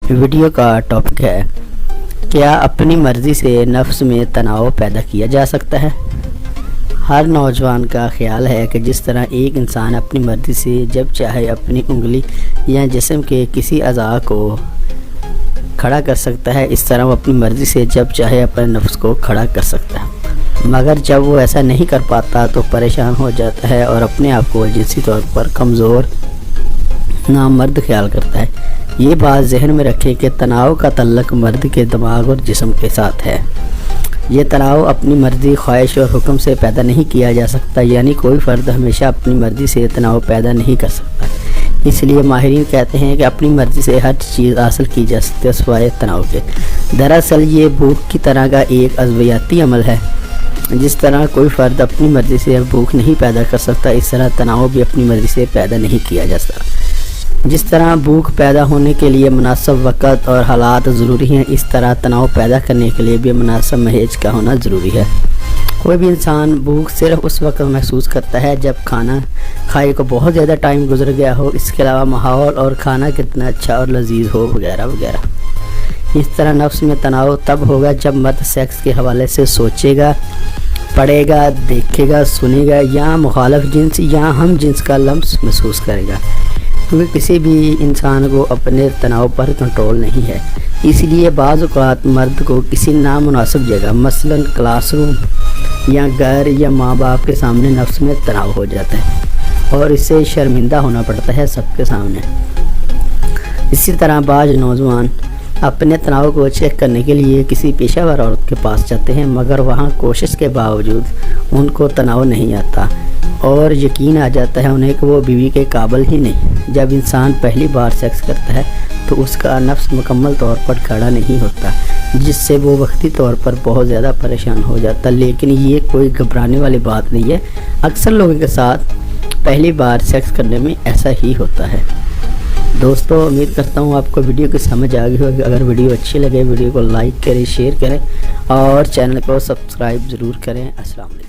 Video کا topic ہے، کیا اپنی مرضی سے نفس میں تناؤ پیدا کیا جا سکتا ہے؟ ہر نوجوان کا خیال ہے کہ جس طرح ایک انسان اپنی مرضی سے جب چاہے اپنی انگلی یا جسم کے کسی اعضاء کو کھڑا کر سکتا ہے، اس طرح وہ اپنی مرضی سے جب چاہے اپنے نفس کو کھڑا کر سکتا ہے، مگر جب وہ ایسا نہیں کر پاتا تو پریشان ہو جاتا ہے اور اپنے آپ کو جنسی طور پر کمزور نامرد خیال کرتا ہے۔ یہ بات ذہن میں رکھیں کہ تناؤ کا تعلق مرد کے دماغ اور جسم کے ساتھ ہے۔ یہ تناؤ اپنی مرضی، خواہش اور حکم سے پیدا نہیں کیا جا سکتا، یعنی کوئی فرد ہمیشہ اپنی مرضی سے تناؤ پیدا نہیں کر سکتا۔ اس لیے ماہرین کہتے ہیں کہ اپنی مرضی سے ہر چیز حاصل کی جا سکتی ہے سوائے تناؤ کے۔ دراصل یہ بھوک کی طرح کا ایک عضویاتی عمل ہے۔ جس طرح کوئی فرد اپنی مرضی سے بھوک نہیں پیدا کر سکتا، اس طرح تناؤ بھی اپنی مرضی سے پیدا نہیں کیا جا سکتا۔ جس طرح بھوک پیدا ہونے کے لیے مناسب وقت اور حالات ضروری ہیں، اس طرح تناؤ پیدا کرنے کے لیے بھی مناسب مہیج کا ہونا ضروری ہے۔ کوئی بھی انسان بھوک صرف اس وقت محسوس کرتا ہے جب کھانا کھائے کو بہت زیادہ ٹائم گزر گیا ہو، اس کے علاوہ ماحول اور کھانا کتنا اچھا اور لذیذ ہو وغیرہ وغیرہ۔ اس طرح نفس میں تناؤ تب ہوگا جب مرد سیکس کے حوالے سے سوچے گا، پڑھے گا، دیکھے گا، سنے گا یا مخالف جنس یا ہم جنس کا لمس محسوس کرے گا، کیونکہ کسی بھی انسان کو اپنے تناؤ پر کنٹرول نہیں ہے۔ اس لیے بعض اوقات مرد کو کسی نامناسب جگہ، مثلا کلاس روم یا گھر یا ماں باپ کے سامنے نفس میں تناؤ ہو جاتا ہے اور اس سے شرمندہ ہونا پڑتا ہے سب کے سامنے۔ اسی طرح بعض نوجوان اپنے تناؤ کو چیک کرنے کے لیے کسی پیشہ ور عورت کے پاس جاتے ہیں، مگر وہاں کوشش کے باوجود ان کو تناؤ نہیں آتا اور یقین آ جاتا ہے انہیں کہ وہ بیوی کے قابل ہی نہیں۔ جب انسان پہلی بار سیکس کرتا ہے تو اس کا نفس مکمل طور پر کھڑا نہیں ہوتا، جس سے وہ وقتی طور پر بہت زیادہ پریشان ہو جاتا، لیکن یہ کوئی گھبرانے والی بات نہیں ہے۔ اکثر لوگوں کے ساتھ پہلی بار سیکس کرنے میں ایسا ہی ہوتا ہے۔ دوستو، امید کرتا ہوں آپ کو ویڈیو کی سمجھ آ گئی ہوگی۔ اگر ویڈیو اچھی لگے ویڈیو کو لائک کریں، شیئر کریں اور چینل کو سبسکرائب ضرور کریں۔ السلام علیکم۔